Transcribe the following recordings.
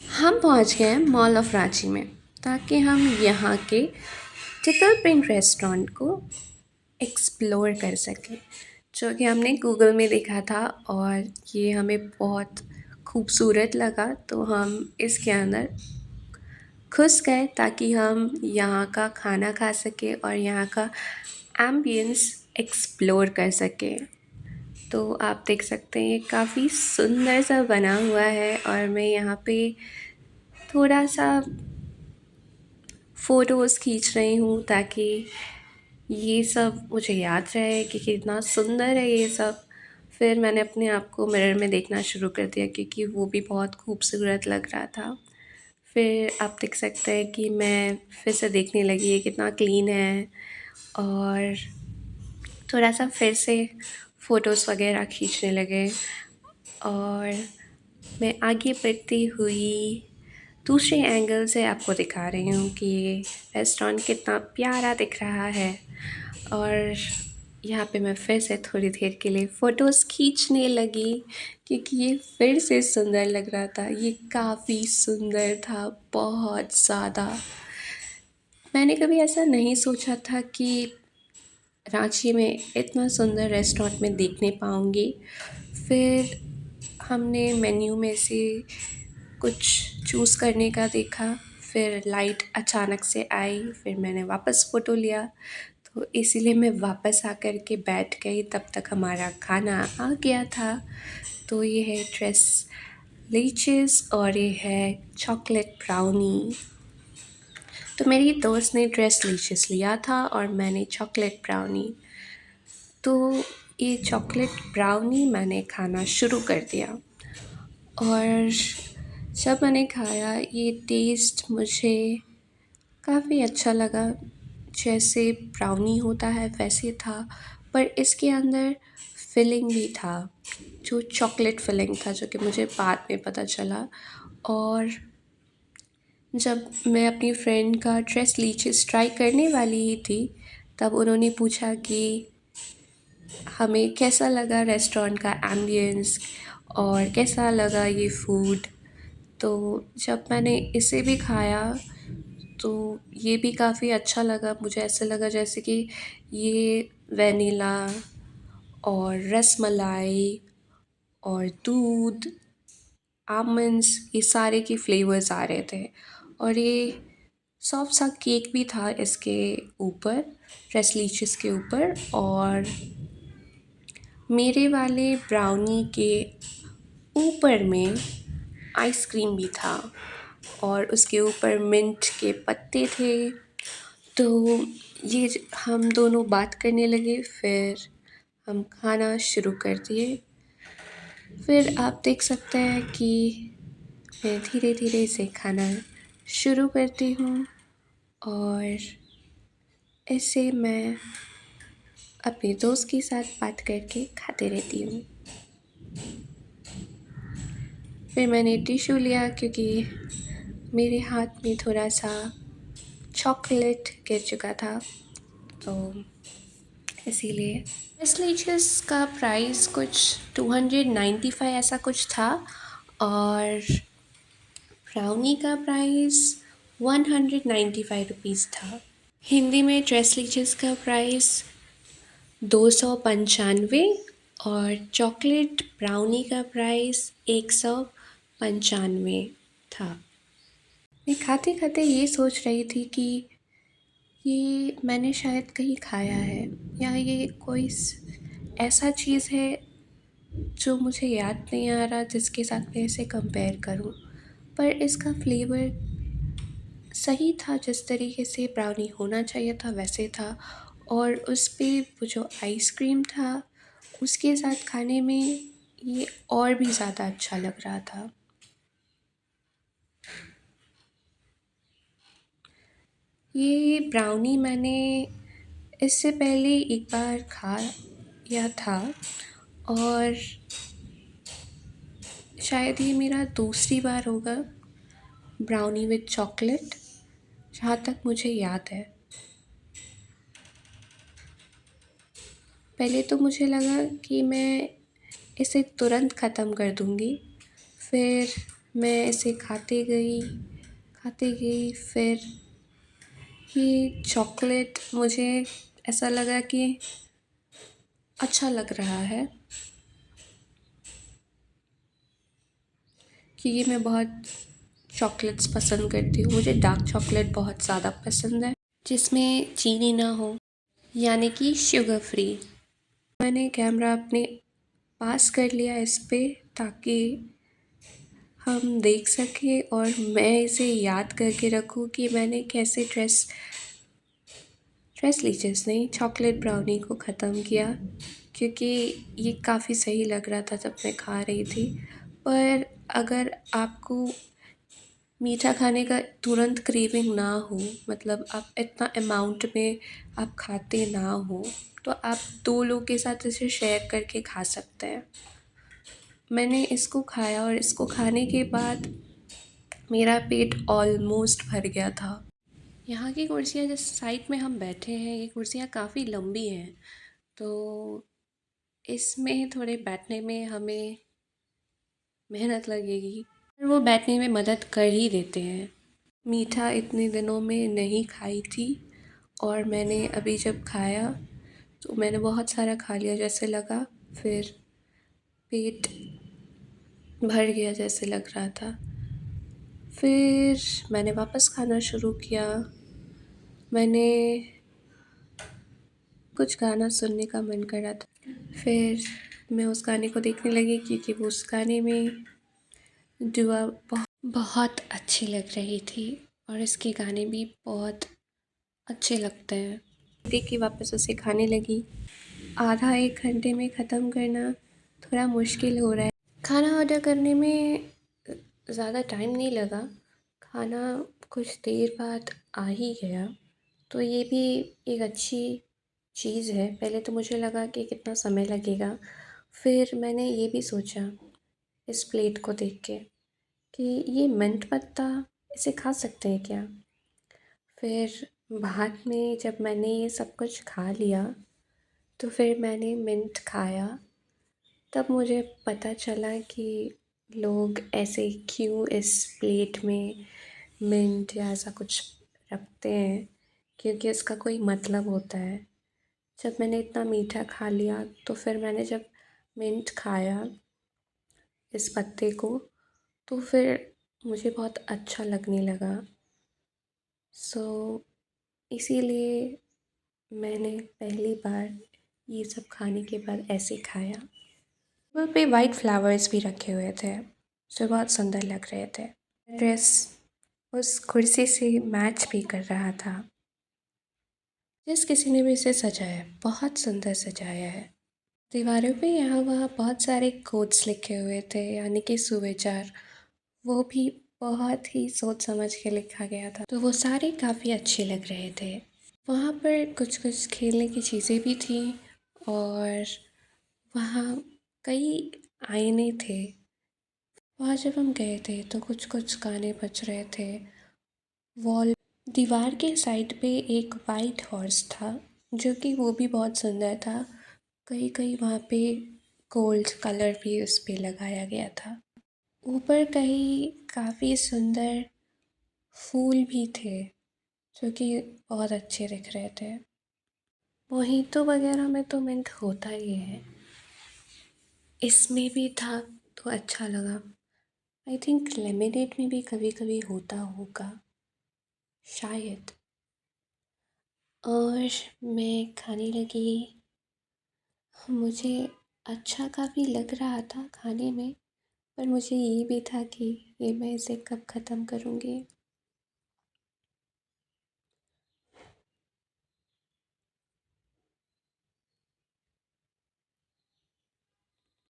हम पहुंच गए हैं मॉल ऑफ रांची में ताकि हम यहाँ के टिकल पिंक रेस्टोरेंट को एक्सप्लोर कर सकें, जो कि हमने गूगल में देखा था और ये हमें बहुत खूबसूरत लगा। तो हम इसके अंदर घुस गए ताकि हम यहाँ का खाना खा सकें और यहाँ का एम्बियंस एक्सप्लोर कर सकें। तो आप देख सकते हैं ये काफ़ी सुंदर सा बना हुआ है और मैं यहाँ पे थोड़ा सा फ़ोटोज़ खींच रही हूँ ताकि ये सब मुझे याद रहे कि कितना सुंदर है ये सब। फिर मैंने अपने आप को मिरर में देखना शुरू कर दिया क्योंकि वो भी बहुत खूबसूरत लग रहा था। फिर आप देख सकते हैं कि मैं फिर से देखने लगी ये कितना क्लीन है और थोड़ा सा फिर से फ़ोटोज़ वगैरह खींचने लगे। और मैं आगे बढ़ती हुई दूसरे एंगल से आपको दिखा रही हूँ कि ये रेस्टोरेंट कितना प्यारा दिख रहा है। और यहाँ पे मैं फिर से थोड़ी देर के लिए फ़ोटोज़ खींचने लगी क्योंकि ये फिर से सुंदर लग रहा था। ये काफ़ी सुंदर था, बहुत ज़्यादा। मैंने कभी ऐसा नहीं सोचा था कि रांची में इतना सुंदर रेस्टोरेंट में देखने पाऊँगी। फिर हमने मेन्यू में से कुछ चूज़ करने का देखा, फिर लाइट अचानक से आई, फिर मैंने वापस फ़ोटो लिया, तो इसीलिए मैं वापस आकर के बैठ गई। तब तक हमारा खाना आ गया था। तो ये है ट्रेस लीचेस और ये है चॉकलेट ब्राउनी। तो मेरी दोस्त ने ट्रेस लीचेस लिया था और मैंने चॉकलेट ब्राउनी। तो ये चॉकलेट ब्राउनी मैंने खाना शुरू कर दिया और जब मैंने खाया ये टेस्ट मुझे काफ़ी अच्छा लगा। जैसे ब्राउनी होता है वैसे था, पर इसके अंदर फिलिंग भी था, जो चॉकलेट फिलिंग था, जो कि मुझे बाद में पता चला। और जब मैं अपनी फ्रेंड का ट्रेस लीचीस ट्राई करने वाली ही थी, तब उन्होंने पूछा कि हमें कैसा लगा रेस्टोरेंट का एम्बियंस और कैसा लगा ये फूड। तो जब मैंने इसे भी खाया तो ये भी काफ़ी अच्छा लगा। मुझे ऐसा लगा जैसे कि ये वेनिला और रसमलाई और दूध, आमंड्स, ये सारे के फ्लेवर्स आ रहे थे। और ये सॉफ्ट सा केक भी था इसके ऊपर, फ्रेश लीचीस के ऊपर। और मेरे वाले ब्राउनी के ऊपर में आइसक्रीम भी था और उसके ऊपर मिंट के पत्ते थे। तो हम दोनों बात करने लगे, फिर हम खाना शुरू कर दिए। फिर आप देख सकते हैं कि मैं धीरे धीरे से खाना शुरू करती हूँ और ऐसे मैं अपने दोस्त के साथ बात करके खाते रहती हूँ। फिर मैंने टिश्यू लिया क्योंकि मेरे हाथ में थोड़ा सा चॉकलेट गिर चुका था, तो इसीलिए इस लीचीस का प्राइस कुछ 295 ऐसा कुछ था और ब्राउनी का प्राइस 195 रुपीज़ था। हिंदी में ट्रेस लीचीस का प्राइस 295 और चॉकलेट ब्राउनी का प्राइस 195 था। मैं खाते खाते ये सोच रही थी कि ये मैंने शायद कहीं खाया है या ये कोई ऐसा चीज़ है जो मुझे याद नहीं आ रहा जिसके साथ मैं इसे कंपेयर करूं। पर इसका फ्लेवर सही था, जिस तरीके से ब्राउनी होना चाहिए था वैसे था। और उस पे वो जो आइसक्रीम था उसके साथ खाने में ये और भी ज़्यादा अच्छा लग रहा था। ये ब्राउनी मैंने इससे पहले एक बार खाया था और शायद ये मेरा दूसरी बार होगा ब्राउनी विद चॉकलेट, जहाँ तक मुझे याद है। पहले तो मुझे लगा कि मैं इसे तुरंत ख़त्म कर दूँगी, फिर मैं इसे खाते गई। फिर ये चॉकलेट मुझे ऐसा लगा कि अच्छा लग रहा है, क्योंकि मैं बहुत चॉकलेट्स पसंद करती हूँ। मुझे डार्क चॉकलेट बहुत ज़्यादा पसंद है, जिसमें चीनी ना हो, यानी कि शुगर फ्री। मैंने कैमरा अपने पास कर लिया इस पे, ताकि हम देख सकें और मैं इसे याद करके रखूँ कि मैंने कैसे ड्रेस लीचेस नहीं, चॉकलेट ब्राउनी को ख़त्म किया, क्योंकि ये काफ़ी सही लग रहा था जब मैं खा रही थी। पर अगर आपको मीठा खाने का तुरंत क्रेविंग ना हो, मतलब आप इतना अमाउंट में आप खाते ना हो, तो आप 2 लोग के साथ इसे शेयर करके खा सकते हैं। मैंने इसको खाया और इसको खाने के बाद मेरा पेट ऑलमोस्ट भर गया था। यहाँ की कुर्सियाँ जिस साइड में हम बैठे हैं, ये कुर्सियाँ काफ़ी लंबी हैं, तो इसमें थोड़े बैठने में हमें मेहनत लगेगी, और वो बैठने में मदद कर ही देते हैं। मीठा इतने दिनों में नहीं खाई थी, और मैंने अभी जब खाया तो मैंने बहुत सारा खा लिया जैसे लगा। फिर पेट भर गया जैसे लग रहा था। फिर मैंने वापस खाना शुरू किया। मैंने कुछ गाना सुनने का मन कर रहा था, फिर मैं उस गाने को देखने लगी, क्योंकि वो उस गाने में दुआ बहुत अच्छी लग रही थी, और इसके गाने भी बहुत अच्छे लगते हैं। देख के वापस उसे खाने लगी। आधा 1 घंटे में ख़त्म करना थोड़ा मुश्किल हो रहा है। खाना ऑर्डर करने में ज़्यादा टाइम नहीं लगा, खाना कुछ देर बाद आ ही गया, तो ये भी एक अच्छी चीज़ है। पहले तो मुझे लगा कि कितना समय लगेगा, फिर मैंने ये भी सोचा इस प्लेट को देख के कि ये मिंट पत्ता, इसे खा सकते हैं क्या? फिर बाद में जब मैंने ये सब कुछ खा लिया, तो फिर मैंने मिंट खाया। तब मुझे पता चला कि लोग ऐसे क्यों इस प्लेट में मिंट या ऐसा कुछ रखते हैं, क्योंकि इसका कोई मतलब होता है। जब मैंने इतना मीठा खा लिया, तो फिर मैंने जब मिंट खाया इस पत्ते को, तो फिर मुझे बहुत अच्छा लगने लगा। सो इसीलिए मैंने पहली बार ये सब खाने के बाद ऐसे खाया। वहाँ पे वाइट फ्लावर्स भी रखे हुए थे, जो बहुत सुंदर लग रहे थे। ड्रेस उस कुर्सी से मैच भी कर रहा था। जिस किसी ने भी इसे सजाया है, बहुत सुंदर सजाया है। दीवारों पे यहाँ वहाँ बहुत सारे कोट्स लिखे हुए थे, यानी कि सुविचार। वो भी बहुत ही सोच समझ के लिखा गया था, तो वो सारे काफ़ी अच्छे लग रहे थे। वहाँ पर कुछ कुछ खेलने की चीज़ें भी थी, और वहाँ कई आईने थे। वहाँ जब हम गए थे तो कुछ कुछ गाने बज रहे थे। वॉल दीवार के साइड पे एक वाइट हॉर्स था, जो कि वो भी बहुत सुंदर था। कहीं कहीं वहाँ पे गोल्ड कलर भी उस पे लगाया गया था। ऊपर कहीं काफ़ी सुंदर फूल भी थे, जो कि बहुत अच्छे दिख रहे थे। मोहितो वगैरह में तो मिंट होता ही है, इसमें भी था तो अच्छा लगा। आई थिंक लेमनेड में भी कभी कभी होता होगा शायद। और मैं खाने लगी। मुझे अच्छा काफ़ी लग रहा था खाने में, पर मुझे ये भी था कि ये मैं इसे कब ख़त्म करूँगी।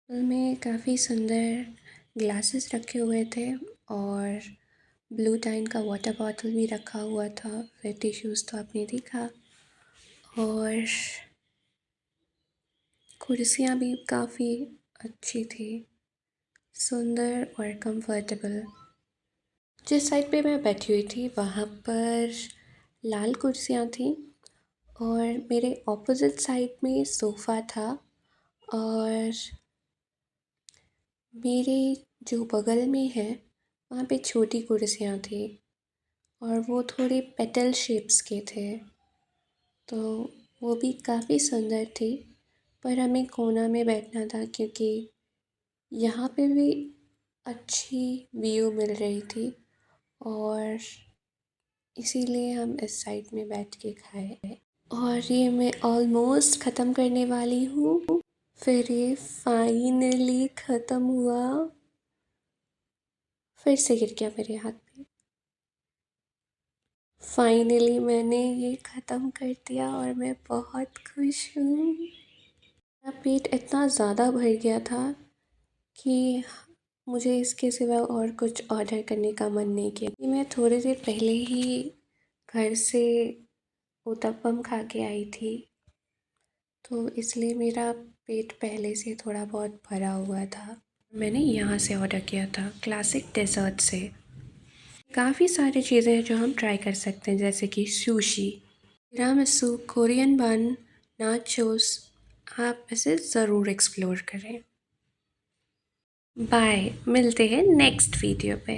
में काफ़ी सुंदर ग्लासेस रखे हुए थे, और ब्लू टाइन का वाटर बॉटल भी रखा हुआ था। फिर टिश्यूज़ तो आपने देखा, और कुर्सियाँ भी काफ़ी अच्छी थी, सुंदर और कंफर्टेबल। जिस साइड पे मैं बैठी हुई थी वहाँ पर लाल कुर्सियाँ थीं, और मेरे ऑपोजिट साइड में सोफ़ा था, और मेरे जो बगल में है वहाँ पे छोटी कुर्सियाँ थी और वो थोड़े पेटल शेप्स के थे, तो वो भी काफ़ी सुंदर थी। पर हमें कोना में बैठना था क्योंकि यहाँ पे भी अच्छी व्यू मिल रही थी और इसीलिए हम इस साइड में बैठ के खाए। और ये मैं ऑलमोस्ट ख़त्म करने वाली हूँ, फिर ये फाइनली ख़त्म हुआ। फिर से गिर गया मेरे हाथ पे। फाइनली मैंने ये ख़त्म कर दिया और मैं बहुत खुश हूँ। मेरा पेट इतना ज़्यादा भर गया था कि मुझे इसके सिवा और कुछ ऑर्डर करने का मन नहीं किया। कि मैं थोड़ी देर पहले ही घर से उत्तपम खा के आई थी, तो इसलिए मेरा पेट पहले से थोड़ा बहुत भरा हुआ था। मैंने यहाँ से ऑर्डर किया था क्लासिक डेजर्ट से। काफ़ी सारी चीज़ें हैं जो हम ट्राई कर सकते हैं, जैसे कि सुशी, तिरामिसू, कोरियन बन, नाचोस। आप इसे ज़रूर एक्सप्लोर करें। बाय, मिलते हैं नेक्स्ट वीडियो पे।